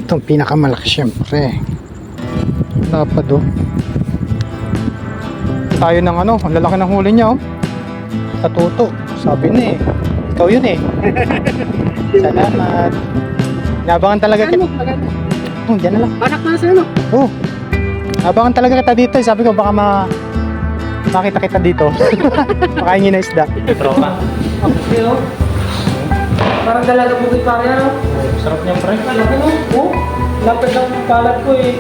Itong pinakamalaki syempre. Lapad oh. Tayo ng ano, ang lalaki ng huli niya oh. Katuto. Sabi na eh. Ikaw yun eh. Salamat. Nabangan talaga kita. Oh, dyan na lang. Banak na sa ano? Oh. Nabangan talaga kita dito eh. Sabi ko baka makita kita dito. Makaingin na isda. Tropa. Okay oh. Parang dalaga bukit pa rin ano? Sarap niya pre. Laki no? Oh. Lapad ng kalat ko eh.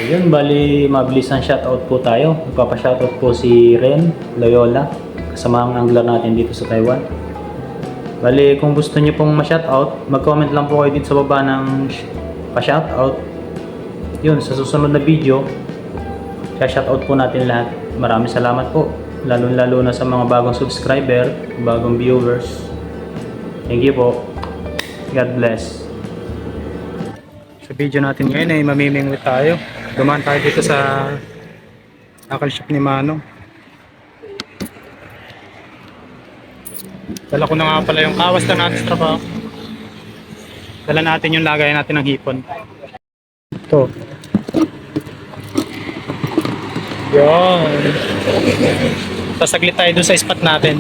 Ayun, bali mabilis ang shoutout po tayo. Magpapa-shoutout po si Ren Loyola, kasamang angler natin dito sa Taiwan. Bali, kung gusto niyo pong ma-shoutout, mag-comment lang po kayo dito sa baba ng pa-shoutout. Yun, sa susunod na video, shoutout po natin lahat. Maraming salamat po, lalo-lalo na sa mga bagong subscriber, bagong viewers. Thank you po. God bless. Sa video natin ngayon ay mamimingwit tayo. Dumaan tayo dito sa tackle shop ni Manong. Dala ko na nga pala yung kawas na natin sa trabaho. Dala natin yung lagay natin ng hipon. Ito. Yun. Tapos saglit tayo dun sa spot natin.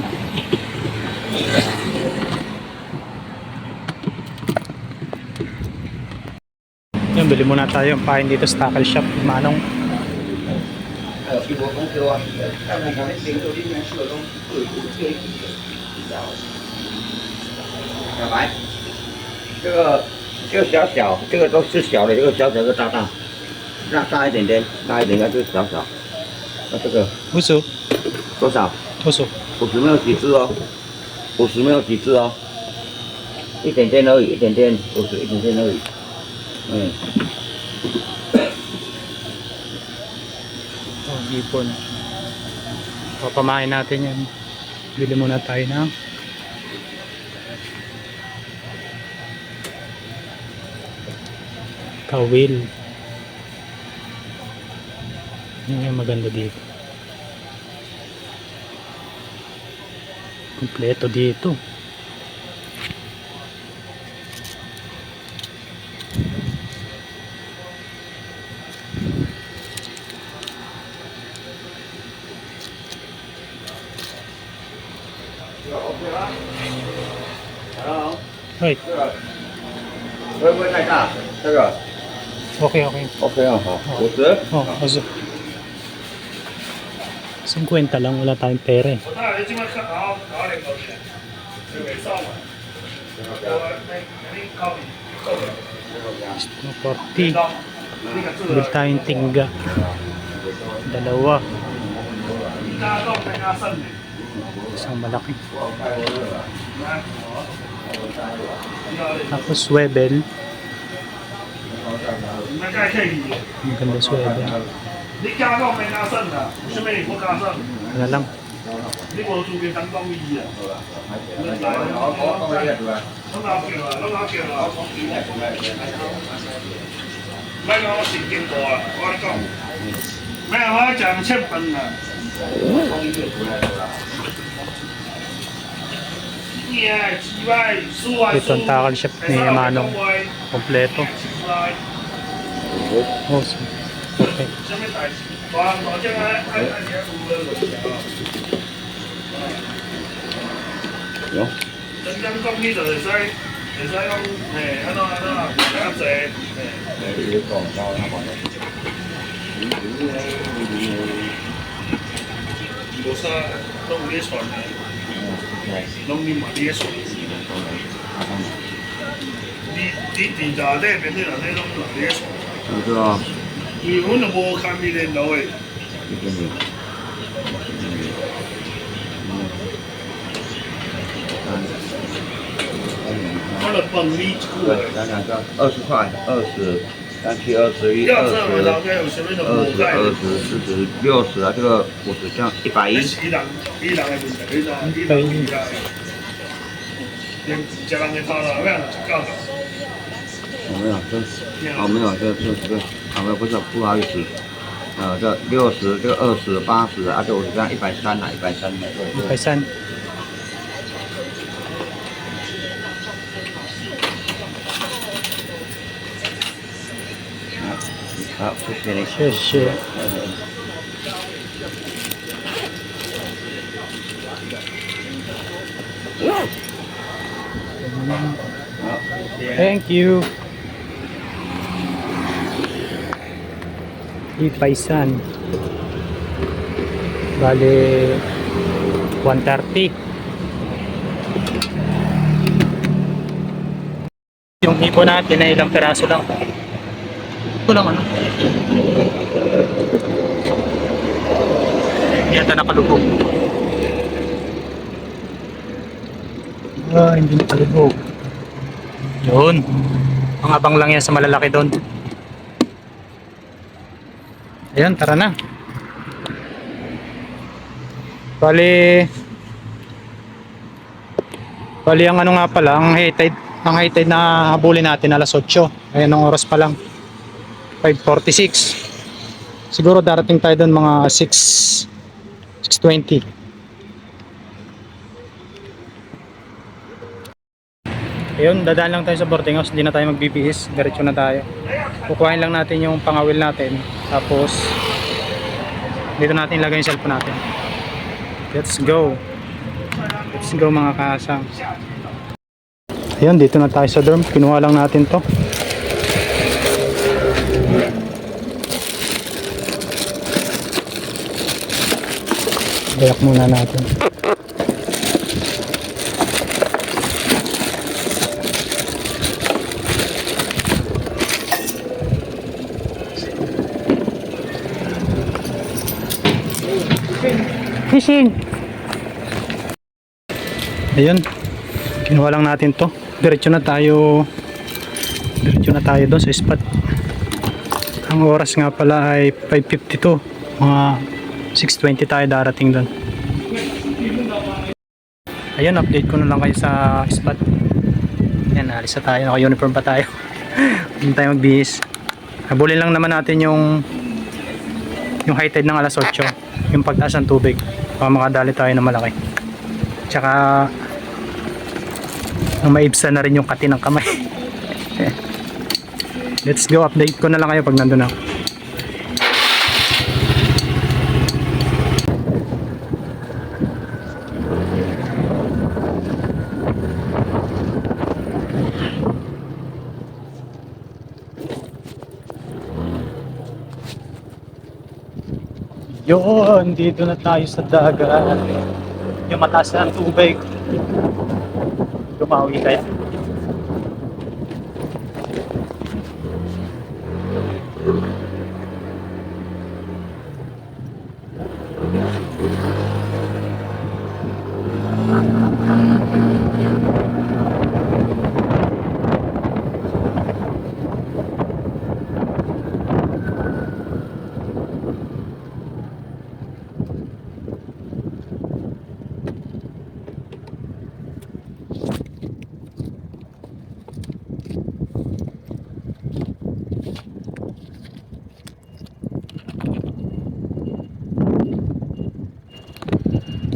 Yun, bili muna tayo yung pain dito sa tackle shop ni Manong. 小白，这个小小，这个都是小的，这个小小，这个大大，那大一点点，大一点的就是小小。那这个50多少？50。 ？50没有几只哦，50没有几只哦，一点点而已，一点点，50一点点而已。嗯。 Oh, hipon. Papamain natin yan. Bili muna tayo ng kawil. Yun yung maganda dito. Kompleto dito. Hey, 会不会太大？这个 okay, okay. OK 啊，好，50。 Oh, also. 50 lang, wala tayong pera eh. No, 40. Bili tayong tingga. Dalawa. Isang malaki. Tapos swivel. Maganda swivel. Ano lang. Ito ang tackle shop ni Manong. Kompleto. Oh, okay. Yo.20块，20，3七21，20，20，40，60啊，这个50像110。没有，没有，这不是，不好意思。这60，这个20、80啊，这50这样130啊，130。对。Kaysan. 好，谢谢你。谢谢。Thank you. Ipaysan. Bale 130. Yung hipo natin ay ilang peraso lang. Ito lang ano. Hindi yata nakalubog. Hindi nakalubog. Yun. Ang abang lang yan sa malalaki doon. Ayan, tara na. Bali ang ano nga pala, ang high tide na habulin natin alas 8. Ayan ang oras pa lang. 5:46. Siguro darating tayo doon mga 6:20. Ayun, dadaan lang tayo sa boarding house, hindi na tayo magbibihis, diretso na tayo. Kukuhain lang natin yung pangawil natin, tapos dito natin ilagay yung cellphone natin. Let's go mga kasang. Ayun, dito na tayo sa dorm, kinuha lang natin to. Bayak muna natin. Fishing. Ayun. Kinuha lang natin 'to. Diretso na tayo doon sa spot. Ang oras nga pala ay 5:52. Mga 6:20 tayo darating doon. Ayun, update ko na lang kayo sa spot. Ayan, alis na tayo. Naka-uniform pa tayo. Hindi tayo magbihis. Habulin lang naman natin yung high tide ng alas 8. Yung pagtaas ng tubig. Baka makadali tayo na malaki. Tsaka maibsa na rin yung kati ng kamay. Let's go, update ko na lang kayo pag nandun ako. Yun, dito na tayo sa dagat. Yung mataas na ng tubig. Lumawi kaya.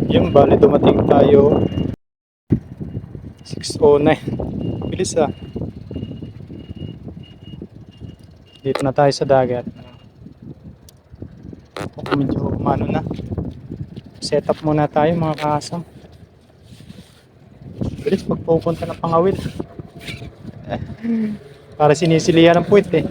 Yung bali dumating tayo 6:09. Bilis ah. Dito na tayo sa dagat. Medyo umano na. Set up muna tayo mga kasam. Bilis magpupunta ng pangawil. Para sinisilihan ng puwit eh.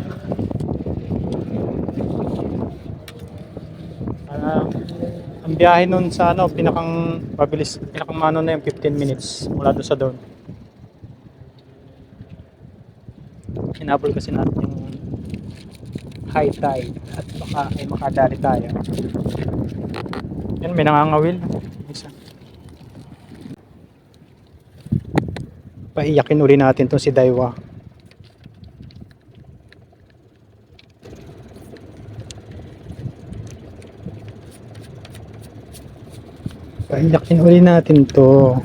Ang biyahe nun sa ano, pinakang mabilis, pinakang mano na yung 15 minutes mula doon sa dorm. Hinabol kasi natin yung high tide at baka ay makadali tayo. Yan, may nangangawil. Isa. Paiyakin uli natin to si Daiwa. Paiyakin uli natin to.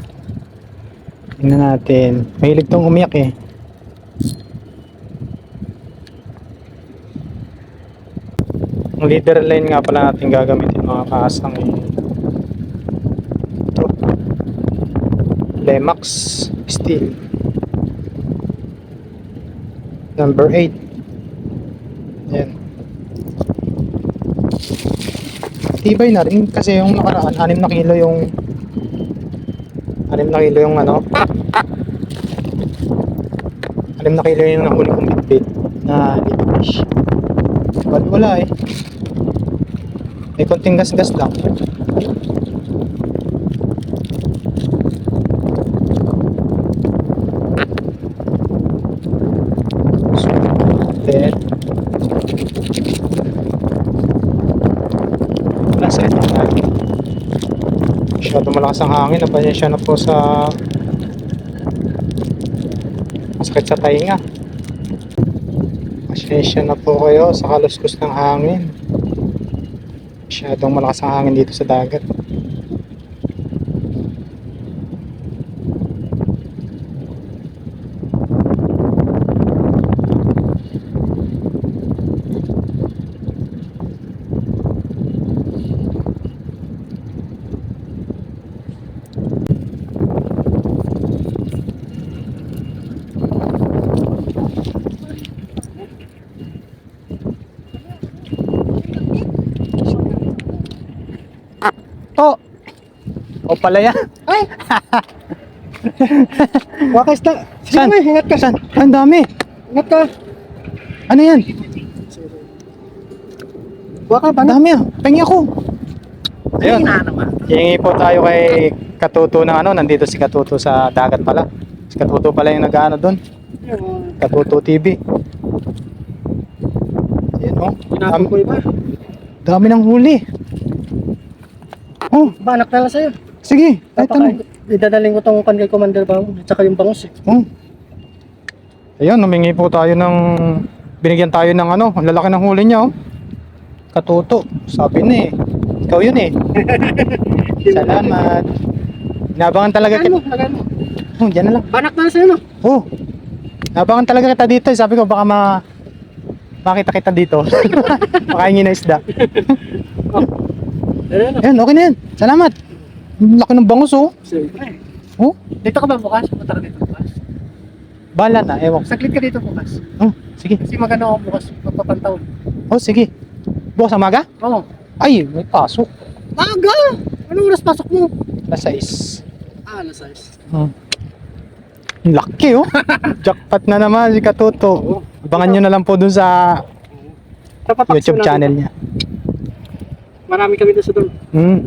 Tingnan natin. Mahilig tong umiyak eh. Ang leader line nga pala natin gagamitin mga kaasang ito. Lemax steel. Number 8. Yan. Tibay na rin kasi yung nakaraan 6 na kilo yung 6 na kilo yung ano 6 na kilo yung nahuli kong bitbit na little fish. Wala eh. May konting gas-gas lang. Then wala sa ito na masyado malakas ang hangin. Napasensya na po sa masakit sa tainga. Pasensya na po kayo sa kaluskos ng hangin. Masyadong malakas ang hangin dito sa dagat. Oh! O pala yan. Ay! Wakas na. Saan? Sige, ingat ka. Saan? Ang dami. Ingat ka. Ano yan? Waka pa Ang na. dami ah. Pengi ako. Ayun. Ay, naman. Hihingi po tayo kay Katuto ng ano. Nandito si Katuto sa dagat pala. Si Katuto pala yung nag-ano doon. Katuto TV. Ayan oh. Pinapon ko iba. Dami ng huli. Oh, Banak na lang sa'yo. sige. Ito na. Idadaling ko tong kay Commander Bang at saka yung bangus eh. Oh. Ayun, humingi po tayo ng binigyan tayo ng ano, ang lalaki ng huli niya oh. Katuto. Sabi na eh. Ikaw yun eh. Salamat. Inabangan talaga Lagan kita. mo, lagan mo. Oh, dyan na lang. Banak na lang sa'yo no. Oh. Inabangan talaga kita dito. Sabi ko baka makita kita dito. Makaingin na isda. Ayan o. Ayun, okay na yan. Salamat. Ang laki ng bangus oh. Siyempre. Oh, Dito ka ba bukas? Punta ka dito bukas. bala na. Ewan ko. Saglit ka dito bukas. Oh, sige. Kasi magano ako bukas. Magpapantaw. Oh, sige. Bukas amaga? Oo. Ay, may pasok. Aga! Anong oras pasok mo? Alas 6. Alas 6. Hmm. Laki oh. Jackpot na naman si Katuto. Abangan nyo na lang po dun sa YouTube channel niya. Marami kami doon sa doon. Hmm.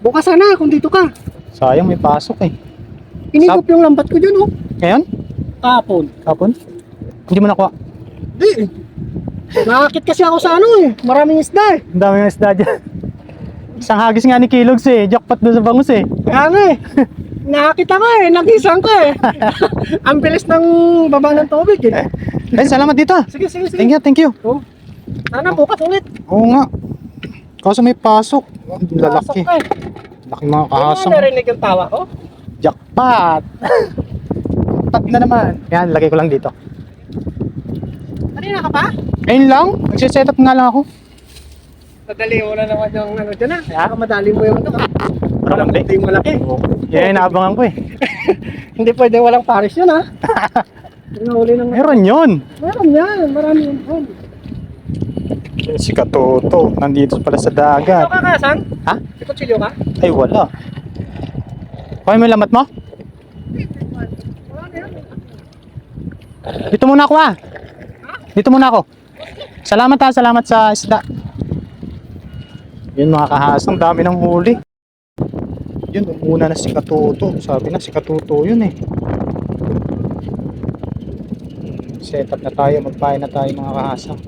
Bukas sana kung dito ka. Sayang may pasok eh. Inigop yung lambat ko dyan oh. Ngayon? Kapon. Kapon? Hindi mo nakuha. Di. Nakakit kasi ako sa ano eh. Maraming isda eh. Ang dami ng isda dyan. Isang hagis nga ni Kilogs eh. Jackpot doon sa bangus eh. Kaya nga eh. Nakakit ako eh. Nagisang ko eh. Ang bilis ng baba ng tubig eh. Ay, salamat dito ah. Sige, sige, sige. Thank you, thank you. Oh. Sana bukas ulit. Oo nga. Kaso may pasok. Ang lalaki. Pasok ka eh. Laki mga kahasang. Ano narinig yung tawa ko? Jackpot! Jackpot na naman. Yan, lagay ko lang dito. Kanina ka pa? Ayun lang. Nagsiset up nga lang ako. Madali mo na naman yung ano dyan ah. Kaya madali mo yung ano ah. Parang Hindi yung malaki. Yan yung inaabangan ko eh. Hindi pwede walang pares yun ah. Pinahuli ng... Meron yun. Meron yan. Marami yun. Si Katuto. Nandito pala sa Kutsilyo dagat. ka kasan? Ha? Si Kutsilyo ka? Ay, wala. Kaya mo yung lamat mo? Dito muna ako ah. Dito muna ako. Salamat ha, salamat sa isda. Yun mga kahasang, dami ng huli. Yun, umuna na si Katuto. Sabi na si Katuto yun eh. Set up na tayo, magpahin na tayo mga kahasang.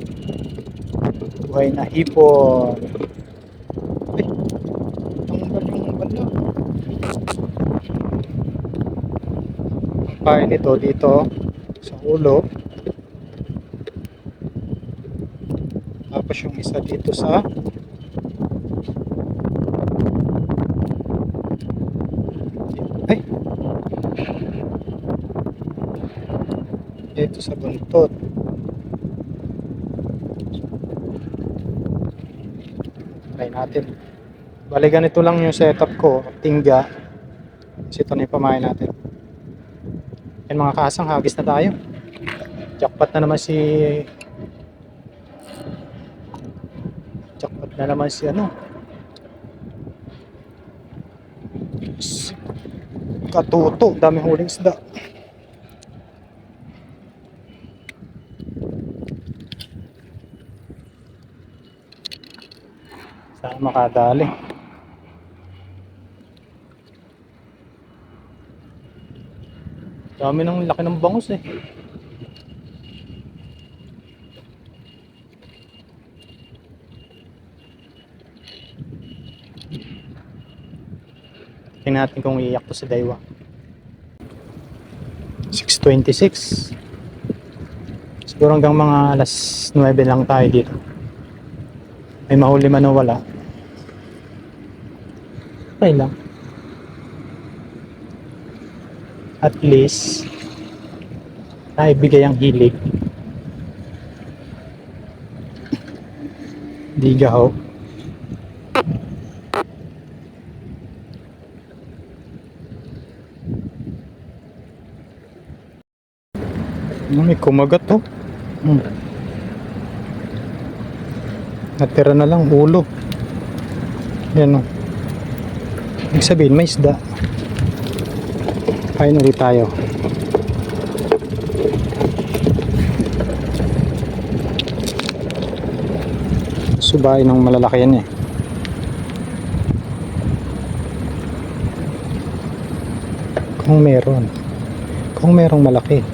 Buhay na hipon. Ay, tanggal yung bala. Magpahin ito dito sa ulo. Tapos yung isa dito sa ay dito sa buntot. Try natin. Bale, ganito lang yung setup ko. Tingga. Kasi ito na yung pamain natin. Yan mga kasang, hagis na tayo. Jackpot na naman si... Jackpot na naman si ano. Katuto. Daming huling isda. Saan makadali? Dami ng laki ng bangus eh. Tingnan natin kung iiyak to si Daiwa. 6:26. Siguro hanggang mga alas 9 lang tayo dito. May mahuli man o wala. Okay lang. At least naibigay ang hilig. Di gaho. May kumagat to. Natira na lang ulo. Yan o. Ibig sabihin may isda. Kain ulit tayo. Subayin ng malalaki yan eh. Kung meron. Kung merong malaki.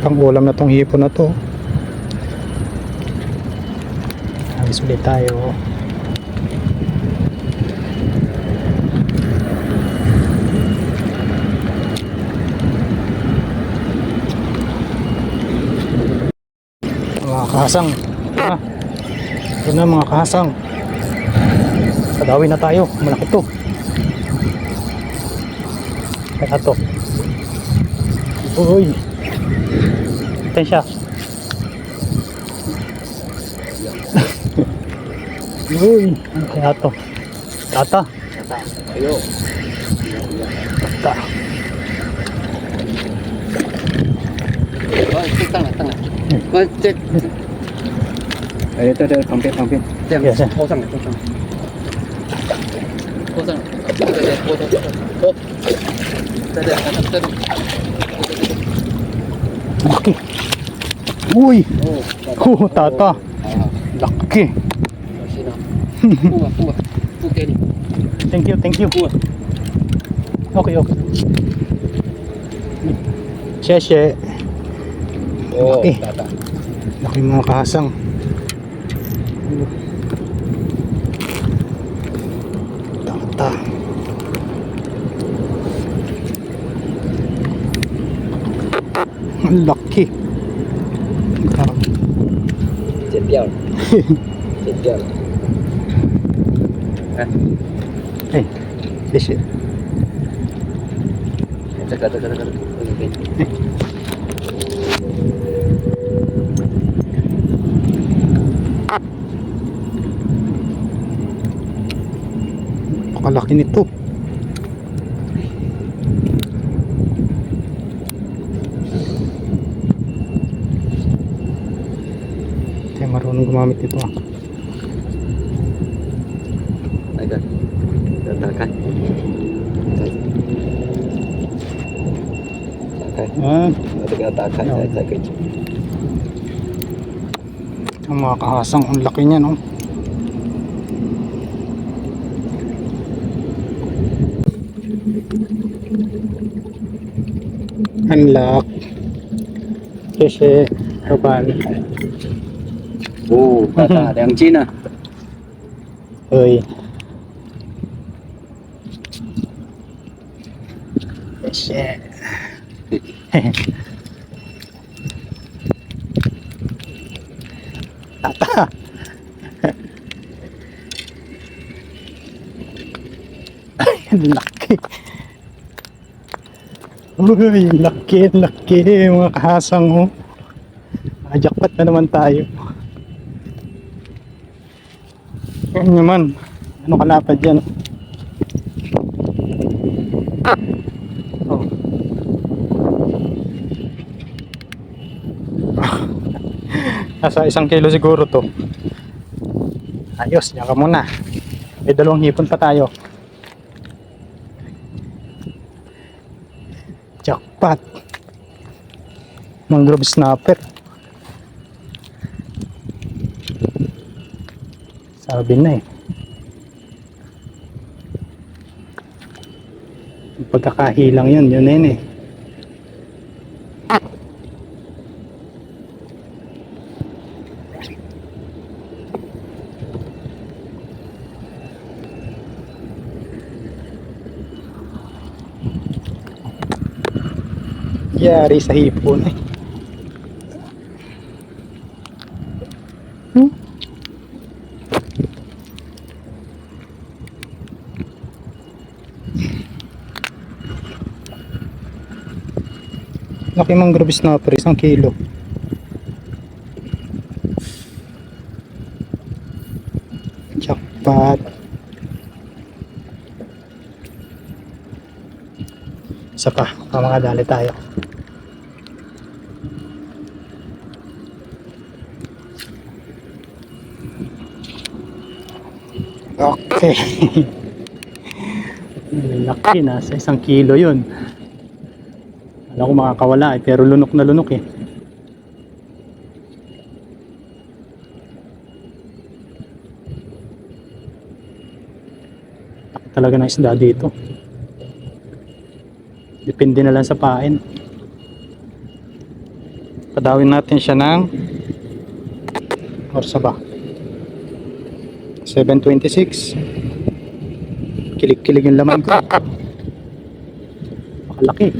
Pang ulam na tong hipon na to. Ayos ulit tayo. Mga kahasang. Ito na mga kahasang. Padawin na tayo. Malaki to. Kaya to. Uy. Ito siya. Uy. Ano kaya to? Tata. Ayo. Tata. Oh, itu tengah. Oh, cek. Itu ada kampit. Yes, sir. Kosong. Laki. Uy. Tata. Laki. Thank you. Okay. Sheshe. Laki. Laki mga kahasang. Tata. Ang laki. Grabe. 剪掉了。哎，谢谢。这个。Napakalaki nito. Kaya marunong gumamit nito ah. Ang mga kahasang, ang laki niya no. Unlock. Kasi kapan. 哦，大2斤啊！ Uy. Shit. Tata. Laki. Uy, laki mga kahasang oh. Jackpot na naman tayo. Yan naman. Ano kalapad dyan? Oh. Nasa 1 kilo siguro to. Ayos, diyan ka muna. May 2 hipon pa tayo. Jackpot. Mangrove snapper. Sabi na eh. Yung pagkakahilang yun na yun eh. Yari sa hipon eh. Laki mangrove snapper, 1 kilo. Jackpot. Isa pa, makadali tayo. Okay. Laki, nasa 1 kilo yun. Alam ko makakawala eh, pero lunok na lunok eh. Laki talaga ng isda dito. Depende na lang sa pain. Padawin natin siya ng orsa ba? 726. Kilig-kilig yung laman ko. Makalaki.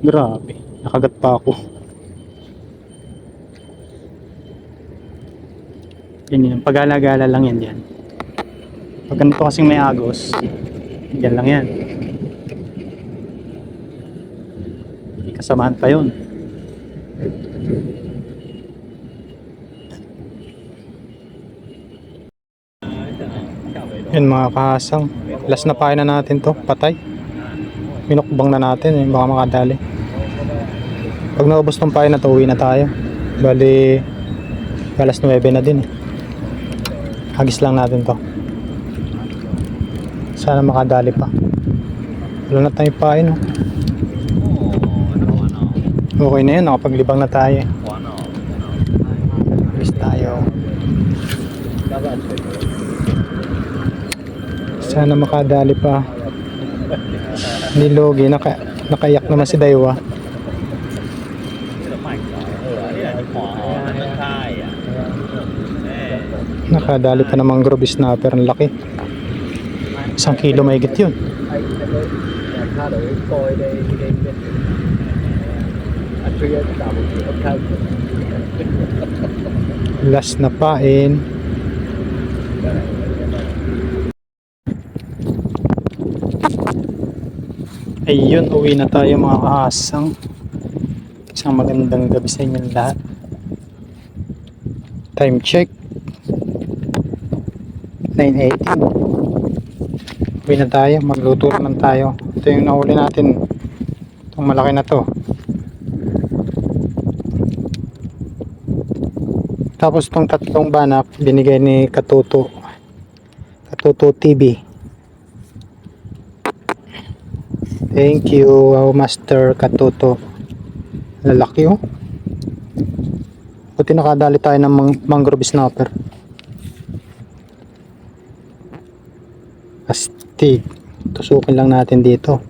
Grabe, nakagat pa ako. Yan, pag-alagala lang yan dyan. Pag ganito kasing may agos, yan lang yan. May kasamaan pa yun. Yan mga kahasang, last na pain na natin to, patay. Minukbang na natin eh, baka makadali. Pag naubos tong pain na to, uwi na tayo. Bali, alas 9 na din eh. Hagis lang natin to. Sana makadali pa. Wala na tayong pain oh. Okay na yun, nakapaglibang na tayo eh. Hagis tayo. Sana makadali pa. Nilogi, nakayak naman si Daiwa. Nakadali pa ng mangrove snapper, ang laki. 1 kilo mahigit yun. Last na pain. Ayun, uwi na tayo mga kaasang. Isang magandang gabi sa inyong lahat. Time check 9:18. Uwi na tayo, magluto naman tayo. Ito yung nahuli natin, itong malaki na to. Tapos itong 3 banak binigay ni Katuto TV. Thank you, Master Katuto. Lalaki oh. Buti nakadali tayo ng mangrove snapper. Astig. Tusukin lang natin dito.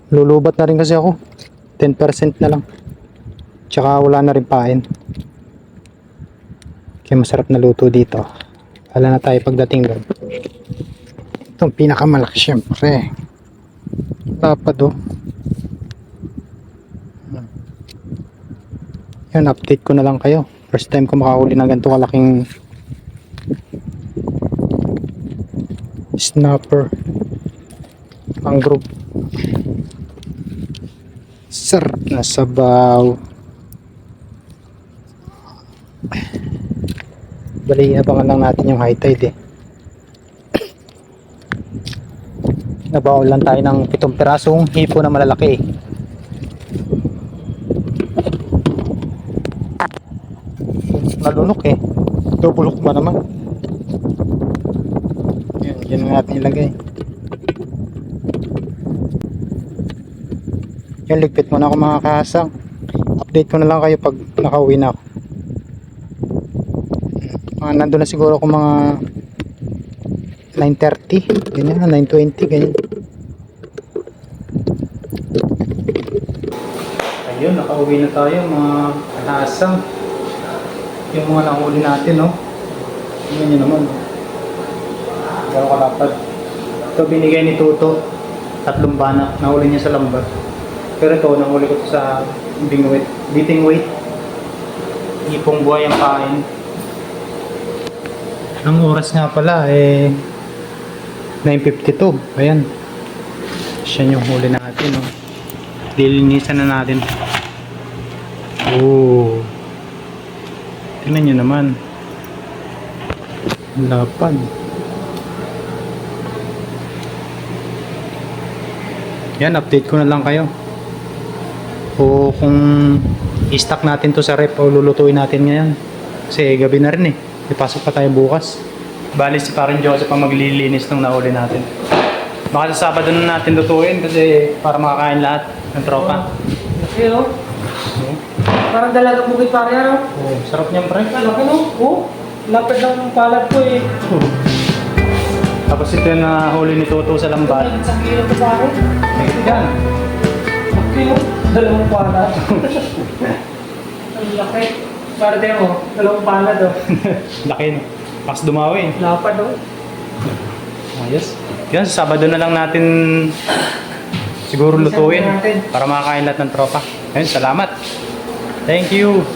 Lulubat na rin kasi ako. 10% na lang. Tsaka wala na rin pain. Kaya masarap na luto dito. Wala na tayo pagdating doon. Itong pinakamalaki syempre. Lapad oh. Yun, update ko na lang kayo. First time ko makahuli ng ganito kalaking snapper mangrove. Sarap na sabaw. Bali, abangan lang natin yung high tide eh. Nabaon lang tayo ng 7 pirasong hipo na malalaki. Nalunok eh. Dobulok ba naman? Yan na natin ilagay. Yan, ligpit mo na ako mga kahasang. Update ko na lang kayo pag nakauwi na ako. Nandun na siguro ako mga 9:30, ganyan, 9:20, ganyan. Ayun, nakauwi na tayo mga kahasang. Yung mga nahuli natin, no? Tingnan nyo naman. Gano'ng kalapad. Ito binigay ni Tuto. 3 banak. Nahuli niya sa lambat. Pero ito, nahuli ko ito sa beating weight. Ipong buhay ang kain. Ang oras nga pala, 9:52. Ayan. Siya yung huli natin, no? Dilinisan na natin. Oh. Tingnan nyo naman. Lapad. Yan, update ko na lang kayo. O kung i-stock natin to sa rep o lulutuin natin ngayon. Kasi gabi na rin eh. Ipasok pa tayo bukas. Bali si Parin Joseph ang maglilinis ng nauli natin. Baka sa Sabado na natin lutuin kasi para makakain lahat ng tropa. Okay, oh. Parang dalagang bukid pare, ano? Oh, sarap niyan pre. Laki, no? Oh, lapad ng palad ko eh. Tapos ito yung nahuli ni Toto sa lambat. Isang kilo to pare. Higit yan. Okay, oh. Dalawang palad. Ang laki. Para din, oh. Dalawang palad, oh. Laki no. Pas dumawi. Lapad, oh. Ayos. Yan, sa Sabado na lang natin siguro lutuin natin. para makakain lahat ng tropa. Ayun, salamat. Thank you.